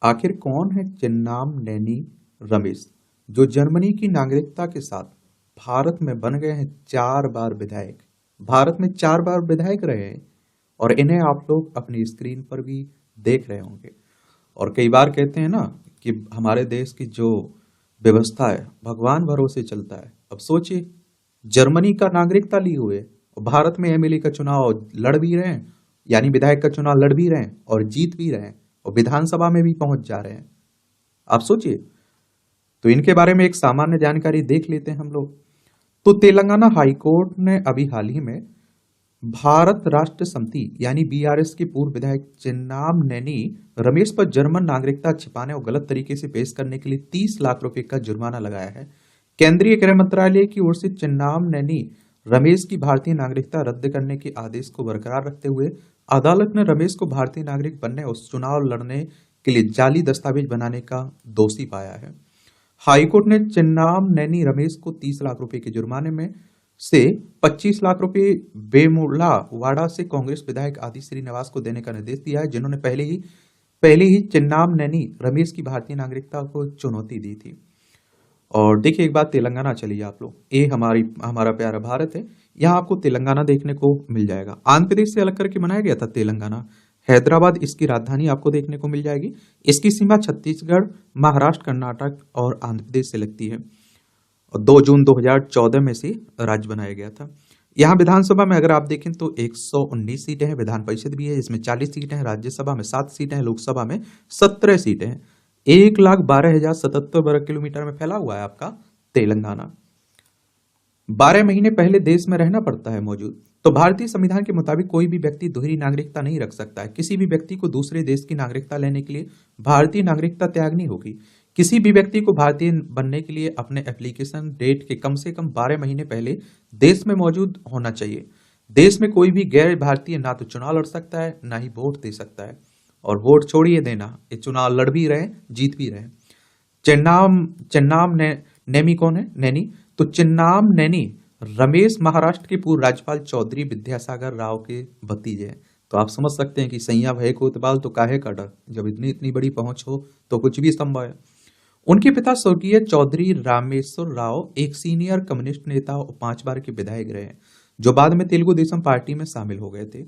आखिर कौन है चिन्नामनेनी रमेश, जो जर्मनी की नागरिकता के साथ भारत में बन गए हैं 4 बार विधायक। भारत में 4 बार विधायक रहे हैं और इन्हें आप लोग अपनी स्क्रीन पर भी देख रहे होंगे। और कई बार कहते हैं ना कि हमारे देश की जो व्यवस्था है भगवान भरोसे चलता है। अब सोचिए, जर्मनी का नागरिकता लिए हुए और भारत में एमएलए का चुनाव लड़ भी रहे हैं, यानी विधायक का चुनाव लड़ भी रहे हैं और जीत भी रहे हैं और विधानसभा में भी पहुंच जा रहे हैं। आप सोचिए। तो इनके बारे में एक सामान्य जानकारी देख लेते हैं हम लोग। तो तेलंगाना हाईकोर्ट ने अभी हाल ही में भारत राष्ट्र समिति यानी बीआरएस के पूर्व विधायक चिन्नामनेनी रमेश पर जर्मन नागरिकता छिपाने और गलत तरीके से पेश करने के लिए 30 लाख रुपए का जुर्माना लगाया है। केंद्रीय गृह मंत्रालय की ओर से चिन्नामनेनी रमेश की भारतीय नागरिकता रद्द करने के आदेश को बरकरार रखते हुए अदालत ने रमेश को भारतीय नागरिक बनने और चुनाव लड़ने के लिए जाली दस्तावेज बनाने का दोषी पाया है। हाईकोर्ट ने चिन्नामनेनी रमेश को 30 लाख रुपए के जुर्माने में से 25 लाख रुपए बेमुला वाड़ा से कांग्रेस विधायक आदि श्रीनिवास को देने का निर्देश दिया है, जिन्होंने पहले ही चिन्नामनेनी रमेश की भारतीय नागरिकता को चुनौती दी थी। और देखिए, एक बात तेलंगाना चलिए आप लोग, ये हमारा प्यारा भारत है। यहाँ आपको तेलंगाना देखने को मिल जाएगा। आंध्र प्रदेश से अलग करके बनाया गया था तेलंगाना। हैदराबाद इसकी राजधानी आपको देखने को मिल जाएगी। इसकी सीमा छत्तीसगढ़, महाराष्ट्र, कर्नाटक और आंध्र प्रदेश से लगती है। और 2 जून 2014 में से राज्य बनाया गया था। यहाँ विधानसभा में अगर आप देखें तो 119 सीटें हैं, विधान परिषद भी है जिसमें 40 सीटें हैं, राज्यसभा में 7 सीटें हैं, लोकसभा में 17 सीटें हैं। 1,12,077 वर्ग किलोमीटर में फैला हुआ है आपका तेलंगाना। 12 महीने पहले देश में रहना पड़ता है मौजूद। तो भारतीय संविधान के मुताबिक कोई भी व्यक्ति दोहरी नागरिकता नहीं रख सकता है। किसी भी व्यक्ति को दूसरे देश की नागरिकता लेने के लिए भारतीय नागरिकता त्यागनी होगी। किसी भी व्यक्ति को भारतीय बनने के लिए अपने एप्लीकेशन डेट के कम से कम 12 महीने पहले देश में मौजूद होना चाहिए। देश में कोई भी गैर भारतीय ना तो चुनाव लड़ सकता है, ना ही वोट दे सकता है। और वोट छोड़िए देना, ये चुनाव लड़ भी रहे, जीत भी रहे। नेमी कौन है? नैनी। तो चिन्नामनेनी रमेश महाराष्ट्र के पूर्व राज्यपाल चौधरी विद्यासागर राव के भतीजे हैं। तो आप समझ सकते हैं कि सैया भय को इतबाल तो काहे का डर, जब इतनी बड़ी पहुंच हो तो कुछ भी संभव है। उनके पिता स्वर्गीय चौधरी रामेश्वर राव एक सीनियर कम्युनिस्ट नेता और 5 बार के विधायक रहे हैं, जो बाद में तेलुगु देशम पार्टी में शामिल हो गए थे।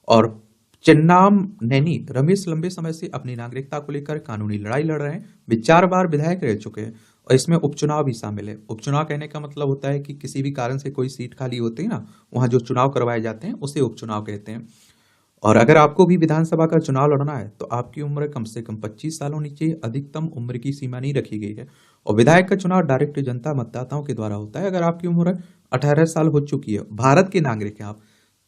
और चिन्नामनेनी रमेश लंबे समय से अपनी नागरिकता को लेकर कानूनी लड़ाई लड़ रहे हैं। वे 4 बार विधायक रह चुके हैं और इसमें उपचुनाव भी शामिल है। उपचुनाव कहने का मतलब होता है कि किसी भी कारण से कोई सीट खाली होती है ना, वहां जो चुनाव करवाए जाते हैं उसे उपचुनाव कहते हैं। और अगर आपको भी विधानसभा का चुनाव लड़ना है तो आपकी उम्र कम से कम 25 साल होनी चाहिए। अधिकतम उम्र की सीमा नहीं रखी गई है। और विधायक का चुनाव डायरेक्ट जनता मतदाताओं के द्वारा होता है। अगर आपकी उम्र 18 साल हो चुकी है, भारत के नागरिक हैं आप,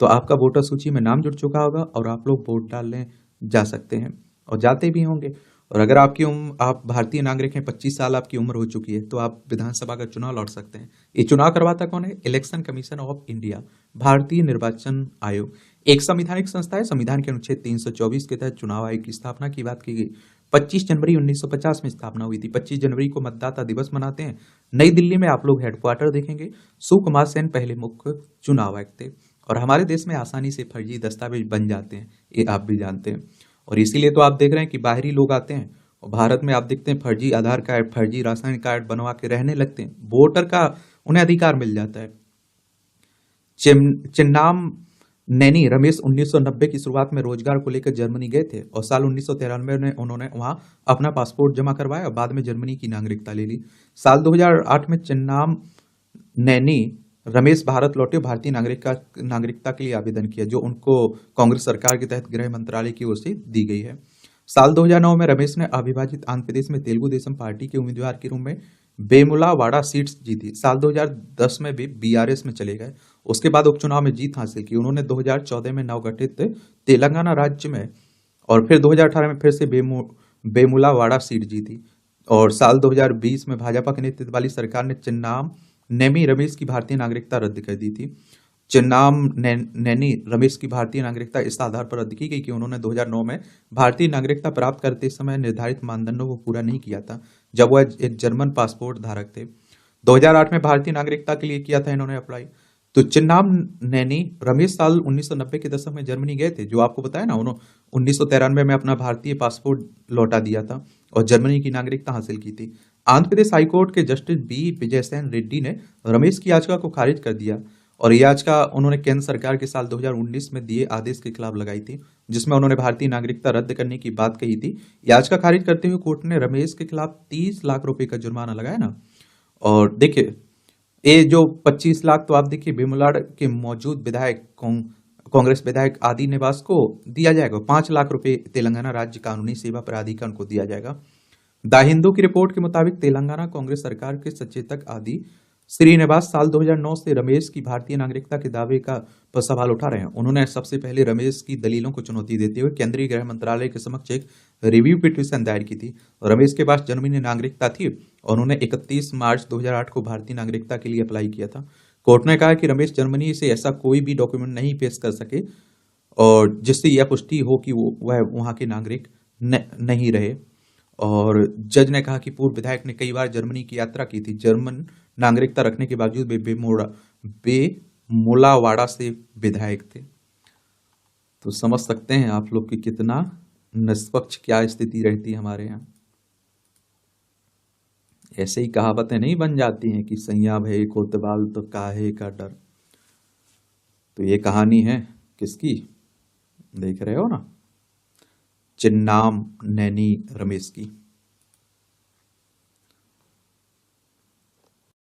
तो आपका वोटर सूची में नाम जुड़ चुका होगा और आप लोग वोट डालने जा सकते हैं और जाते भी होंगे। और अगर आप भारतीय नागरिक हैं, 25 साल आपकी उम्र हो चुकी है, तो आप विधानसभा का चुनाव लड़ सकते हैं। ये चुनाव करवाता कौन है? इलेक्शन कमीशन ऑफ इंडिया, भारतीय निर्वाचन आयोग, एक संवैधानिक संस्था है। संविधान के अनुच्छेद 324 के तहत चुनाव आयोग की स्थापना की बात की गई। 25 जनवरी 1950 में स्थापना हुई थी। 25 जनवरी को मतदाता दिवस मनाते हैं। नई दिल्ली में आप लोग हेडक्वार्टर देखेंगे। सुकुमार सेन पहले मुख्य चुनाव आयुक्त थे। और हमारे देश में आसानी से फर्जी दस्तावेज बन जाते हैं, ये आप भी जानते हैं। और इसीलिए तो आप देख रहे हैं कि बाहरी लोग आते हैं और भारत में आप देखते हैं फर्जी आधार कार्ड, फर्जी राशन कार्ड बनवा के रहने लगते हैं। वोटर का उन्हें अधिकार मिल जाता है। चिन्नामनेनी रमेश 1990 की शुरुआत में रोजगार को लेकर जर्मनी गए थे और साल 1993 में उन्होंने वहां अपना पासपोर्ट जमा करवाया और बाद में जर्मनी की नागरिकता ले ली। साल 2008 में चिन्नामनेनी रमेश भारत लौटे, भारतीय नागरिकता के लिए आवेदन किया, जो उनको कांग्रेस सरकार के तहत गृह मंत्रालय की ओर से दी गई है। साल 2009 में रमेश ने अविभाजित आंध्र प्रदेश में तेलुगु देशम पार्टी के उम्मीदवार के रूप में बेमुला वाड़ा सीट्स जीती। साल 2010 में भी बीआरएस में चले गए। उसके बाद उपचुनाव में जीत हासिल की उन्होंने 2014 में नवगठित तेलंगाना राज्य में, और फिर 2018 में फिर से बेमुला वाड़ा सीट जीती। और साल 2020 में भाजपा के नेतृत्व वाली सरकार ने चिन्नामनेनी रमेश की भारतीय नागरिकता रद्द कर दी थी। चिन्नामनेनी रमेश की भारतीय नागरिकता इस आधार पर रद्द की गई कि उन्होंने 2009 में भारतीय नागरिकता प्राप्त करते समय निर्धारित मानदंडों को पूरा नहीं किया था, जब वह एक जर्मन पासपोर्ट धारक थे। 2008 में भारतीय नागरिकता के लिए किया था इन्होंने अप्लाई। तो चिन्नाम नैनी रमेश साल 1990 के दशक में जर्मनी गए थे, जो आपको बताया ना, उन्होंने 1993 में अपना भारतीय पासपोर्ट लौटा दिया था और जर्मनी की नागरिकता हासिल की थी। आंध्र प्रदेश हाईकोर्ट के जस्टिस बी विजयसेन रेड्डी ने रमेश की याचिका को खारिज कर दिया और याचिका उन्होंने केंद्र सरकार के साल 2019 में दिए आदेश के खिलाफ लगाई थी, जिसमें उन्होंने भारतीय नागरिकता रद्द करने की बात कही थी। याचिका खारिज करते हुए कोर्ट ने रमेश के खिलाफ 30 लाख रुपए का जुर्माना लगाया ना। और देखिए, ये जो 25 लाख तो आप देखिए भीमलाड़ के मौजूद विधायक कांग्रेस विधायक आदि निवास को दिया जाएगा। 5 लाख रुपए तेलंगाना राज्य कानूनी सेवा प्राधिकरण को दिया जाएगा। द हिंदू की रिपोर्ट के मुताबिक तेलंगाना कांग्रेस सरकार के सचेतक आदि श्रीनिवास साल 2009 से रमेश की भारतीय नागरिकता के दावे का पर सवाल उठा रहे हैं। उन्होंने सबसे पहले रमेश की दलीलों को चुनौती देते हुए केंद्रीय गृह मंत्रालय के समक्ष एक रिव्यू पिटीशन दायर की थी। रमेश के पास जर्मनी नागरिकता थी और उन्होंने 31 मार्च 2008 को भारतीय नागरिकता के लिए अप्लाई किया था। कोर्ट ने कहा कि रमेश जर्मनी से ऐसा कोई भी डॉक्यूमेंट नहीं पेश कर सके और जिससे यह पुष्टि हो कि वह वहां के नागरिक नहीं रहे। और जज ने कहा कि पूर्व विधायक ने कई बार जर्मनी की यात्रा की थी। जर्मन नागरिकता रखने के बावजूद बेमोलावाड़ा से विधायक थे। तो समझ सकते हैं आप लोग कि कितना निष्पक्ष क्या स्थिति रहती है हमारे यहाँ। ऐसे ही कहावतें नहीं बन जाती हैं कि सैया भय कोतवाल तो काहे का डर। तो ये कहानी है किसकी, देख रहे हो ना, चिन्नाम नैनी रमेश की।